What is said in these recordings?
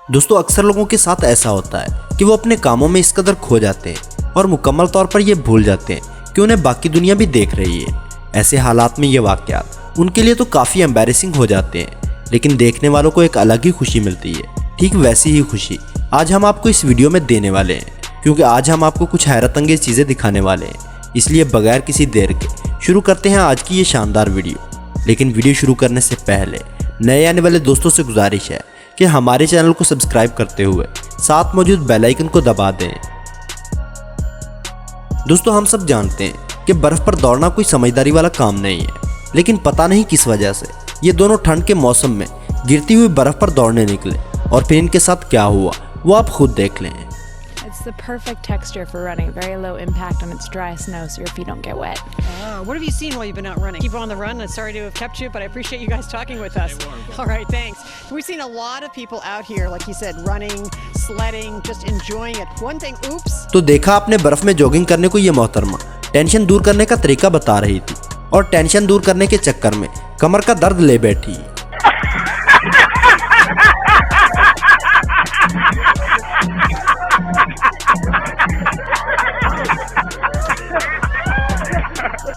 दोस्तों अक्सर लोगों के साथ ऐसा होता है कि वो अपने कामों में इस कदर खो जाते हैं और मुकम्मल तौर पर ये भूल जाते हैं कि उन्हें बाकी दुनिया भी देख रही है। ऐसे हालात में ये वाक़यात उनके लिए तो काफ़ी एम्बैरेसिंग हो जाते हैं, लेकिन देखने वालों को एक अलग ही खुशी मिलती है। ठीक वैसी ही खुशी आज हम आपको इस वीडियो में देने वाले हैं, क्योंकि आज हम आपको कुछ हैरत अंगेज चीज़ें दिखाने वाले हैं। इसलिए बगैर किसी देर के शुरू करते हैं आज की ये शानदार वीडियो। लेकिन वीडियो शुरू करने से पहले नए आने वाले दोस्तों से गुजारिश है कि हमारे चैनल को सब्सक्राइब करते हुए साथ मौजूद बेल आइकन को दबा दें। दोस्तों हम सब जानते हैं कि बर्फ पर दौड़ना कोई समझदारी वाला काम नहीं है, लेकिन पता नहीं किस वजह से ये दोनों ठंड के मौसम में गिरती हुई बर्फ पर दौड़ने निकले और फिर इनके साथ क्या हुआ वो आप खुद देख लें। It's the perfect texture for running. Very low impact on its dry snow, so your feet don't get wet. What have you seen while you've been out running? Keep on the run. I'm sorry to have kept you, but I appreciate you guys talking with us. All right, thanks. We've seen a lot of people out here, like you said, running, sledding, just enjoying it. One thing, oops. तो देखा आपने बर्फ में jogging करने को ये मोहतरमा tension दूर करने का तरीका बता रही थी और टेंशन दूर करने के चक्कर में कमर का दर्द ले बैठी।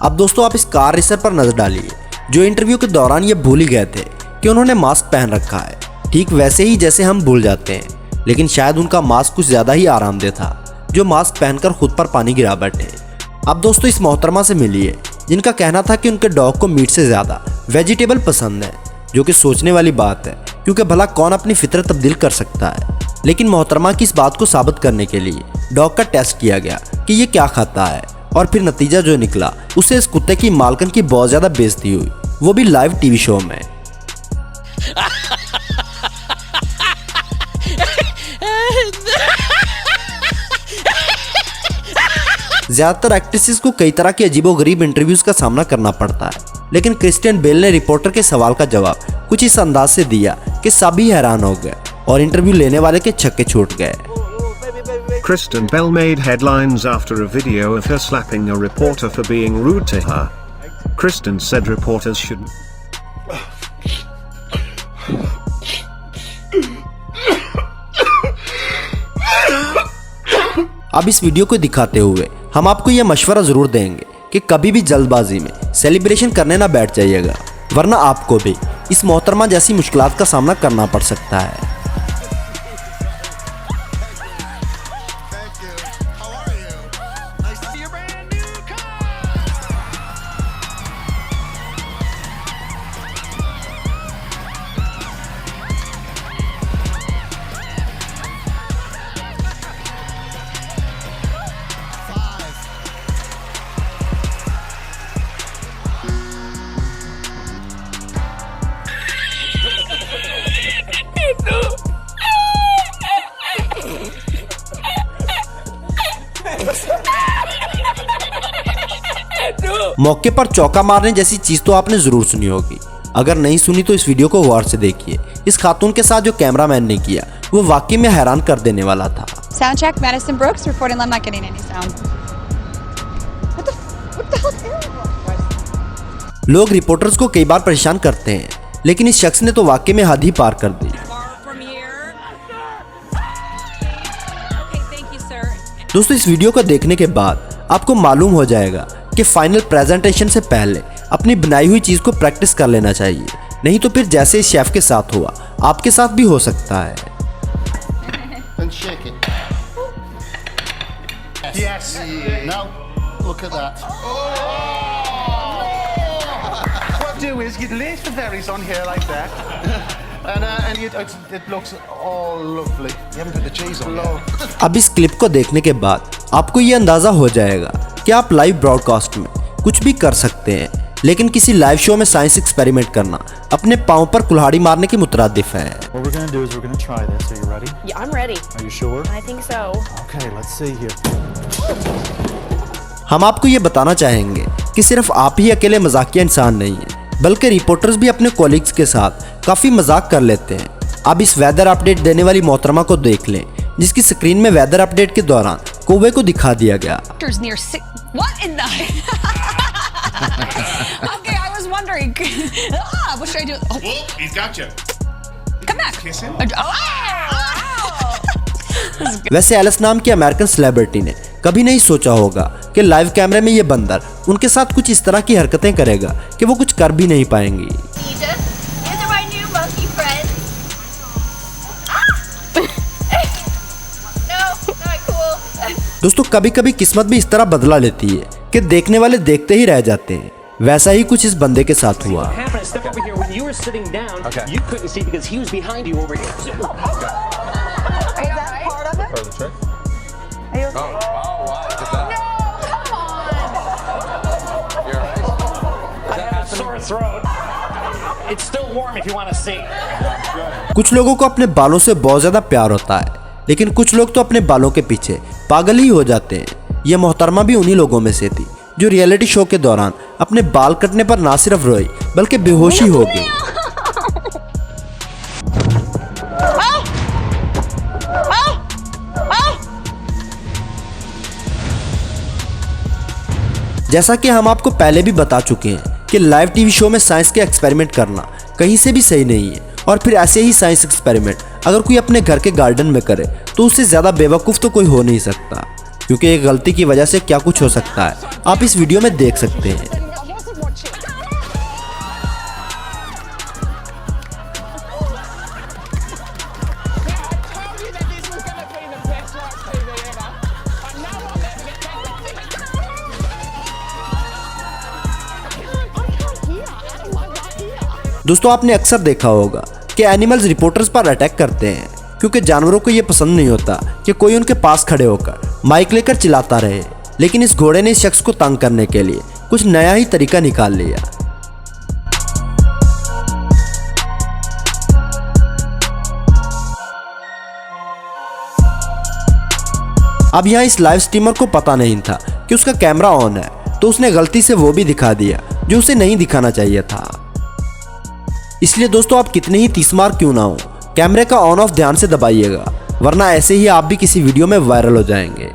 अब दोस्तों आप इस कार रेसर पर नजर डालिए जो इंटरव्यू के दौरान ये भूल ही गए थे कि उन्होंने मास्क पहन रखा है। ठीक वैसे ही जैसे हम भूल जाते हैं, लेकिन शायद उनका मास्क कुछ ज्यादा ही आरामदेह था जो मास्क पहनकर खुद पर पानी गिरा बैठे। अब दोस्तों इस मोहतरमा से मिलिए जिनका कहना था कि उनके डॉग को मीट से ज्यादा वेजिटेबल पसंद है, जो कि सोचने वाली बात है क्योंकि भला कौन अपनी फितरत तब्दील कर सकता है। लेकिन मोहतरमा की इस बात को साबित करने के लिए डॉग का टेस्ट किया गया कि ये क्या खाता है, और फिर नतीजा जो निकला उसे इस कुत्ते की मालकन की बहुत ज्यादा बेइज्जती हुई, वो भी लाइव टीवी शो में। ज्यादातर एक्ट्रेसेस को कई तरह के अजीबोगरीब इंटरव्यूज का सामना करना पड़ता है, लेकिन क्रिस्टियन बेल ने रिपोर्टर के सवाल का जवाब कुछ इस अंदाज से दिया कि सभी हैरान हो गए और इंटरव्यू लेने वाले के छक्के छूट गए। Kristen Bell made headlines after a video of her slapping a reporter for being rude to her. Kristen said reporters shouldn't. अब इस वीडियो को दिखाते हुए हम आपको यह मशवरा जरूर देंगे कि कभी भी जल्दबाजी में सेलिब्रेशन करने ना बैठ जाइएगा, वरना आपको भी इस मोहतरमा जैसी मुश्किलात का सामना करना पड़ सकता है। मौके पर चौका मारने जैसी चीज तो आपने जरूर सुनी होगी। अगर नहीं सुनी तो इस वीडियो को गौर से देखिए। इस खातून के साथ जो कैमरामैन ने किया वो वाकई में हैरान कर देने वाला था। Sound check, Madison Brooks reporting. I'm not getting any sound. What the hell is Ariel? लोग रिपोर्टर्स को कई बार परेशान करते हैं, लेकिन इस शख्स ने तो वाकई में हद ही पार कर दी। दोस्तों इस वीडियो को देखने के बाद आपको मालूम हो जाएगा कि फाइनल प्रेजेंटेशन से पहले अपनी बनाई हुई चीज को प्रैक्टिस कर लेना चाहिए, नहीं तो फिर जैसे इस शेफ के साथ हुआ आपके साथ भी हो सकता है। Yes. Now look at that. What you do is you lace the berries on here like that, and it looks all lovely. You haven't put the cheese on. अब इस क्लिप को देखने के बाद आपको ये अंदाजा हो जाएगा कि आप लाइव ब्रॉडकास्ट में कुछ भी कर सकते हैं, लेकिन किसी लाइव शो में साइंस एक्सपेरिमेंट करना अपने पांव पर कुल्हाड़ी मारने के मुतरादिफ है। What we're gonna do is we're gonna try this. Are you ready? Yeah, I'm ready. Are you sure? I think so. Okay, let's see here. हम आपको ये बताना चाहेंगे कि सिर्फ आप ही अकेले मजाकिया इंसान नहीं हैं, बल्कि रिपोर्टर्स भी अपने कॉलीग्स के साथ काफी मजाक कर लेते हैं। अब इस वेदर अपडेट देने वाली मोहतरमा को देख लें, जिसकी स्क्रीन में वेदर अपडेट के दौरान कौवे को दिखा दिया गया। What in the? Okay, I was wondering. What should I do? Oh, he's got you. Come back. Kiss him. Oh! वैसे एलिस नाम की अमेरिकन सेलिब्रिटी ने कभी नहीं सोचा होगा कि लाइव कैमरे में ये बंदर उनके साथ कुछ इस तरह की हरकतें करेगा कि वो कुछ कर भी नहीं पाएंगी। These are my new monkey friends. No, not cool. दोस्तों कभी कभी किस्मत भी इस तरह बदला लेती है कि देखने वाले देखते ही रह जाते हैं। वैसा ही कुछ इस बंदे के साथ हुआ। happened to step over here when you were sitting down. Okay. You couldn't see because he was behind you over here. Is that part of it? Part of the trick? Are you okay? Oh, wow, look at that. You're right. I have a sore throat. It's still warm if you want to see. कुछ लोगों को अपने बालों से बहुत ज्यादा प्यार होता है, लेकिन कुछ लोग तो अपने बालों के पीछे पागल ही हो जाते हैं। ये मोहतरमा भी उन्हीं लोगों में से थी जो रियलिटी शो के दौरान अपने बाल कटने पर ना सिर्फ रोई बल्कि बेहोशी हो गई। जैसा कि हम आपको पहले भी बता चुके हैं कि लाइव टीवी शो में साइंस के एक्सपेरिमेंट करना कहीं से भी सही नहीं है, और फिर ऐसे ही साइंस एक्सपेरिमेंट अगर कोई अपने घर के गार्डन में करे तो उससे ज़्यादा बेवकूफ़ तो कोई हो नहीं सकता, क्योंकि एक गलती की वजह से क्या कुछ हो सकता है आप इस वीडियो में देख सकते हैं। दोस्तों आपने अक्सर देखा होगा कि एनिमल्स रिपोर्टर्स पर अटैक करते हैं, क्योंकि जानवरों को ये पसंद नहीं होता कि कोई उनके पास खड़े होकर माइक लेकर चिल्लाता रहे। लेकिन इस घोड़े ने इस शख्स को तंग करने के लिए कुछ नया ही तरीका निकाल लिया। अब यहाँ इस लाइव स्ट्रीमर को पता नहीं था कि उसका कैमरा ऑन है, तो उसने गलती से वो भी दिखा दिया जो उसे नहीं दिखाना चाहिए था। इसलिए दोस्तों आप कितने ही तीसमार क्यों ना हो, कैमरे का ऑन ऑफ ध्यान से दबाइएगा, वरना ऐसे ही आप भी किसी वीडियो में वायरल हो जाएंगे।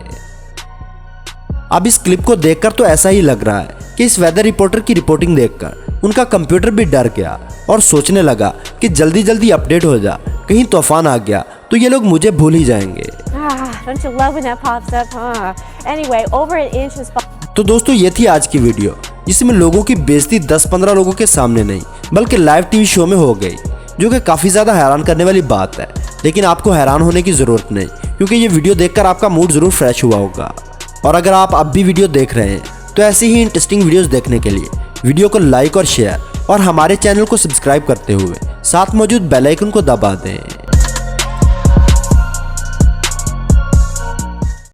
अब इस क्लिप को देखकर तो ऐसा ही लग रहा है कि इस वेदर रिपोर्टर की रिपोर्टिंग देखकर उनका कंप्यूटर भी डर गया और सोचने लगा कि जल्दी जल्दी अपडेट हो जा, कहीं तूफान आ गया तो ये लोग मुझे भूल ही जाएंगे। Don't you love when that pops up, huh? Anyway, over an inch is. तो दोस्तों ये थी आज की वीडियो, जिसमें लोगों की बेइज्जती 10-15 लोगों के सामने नहीं बल्कि लाइव टीवी शो में हो गई, जो कि काफ़ी ज़्यादा हैरान करने वाली बात है। लेकिन आपको हैरान होने की ज़रूरत नहीं, क्योंकि ये वीडियो देखकर आपका मूड ज़रूर फ्रेश हुआ होगा। और अगर आप अब भी वीडियो देख रहे हैं तो ऐसी ही इंटरेस्टिंग वीडियोस देखने के लिए वीडियो को लाइक और शेयर और हमारे चैनल को सब्सक्राइब करते हुए साथ मौजूद बेल आइकन को दबा दें।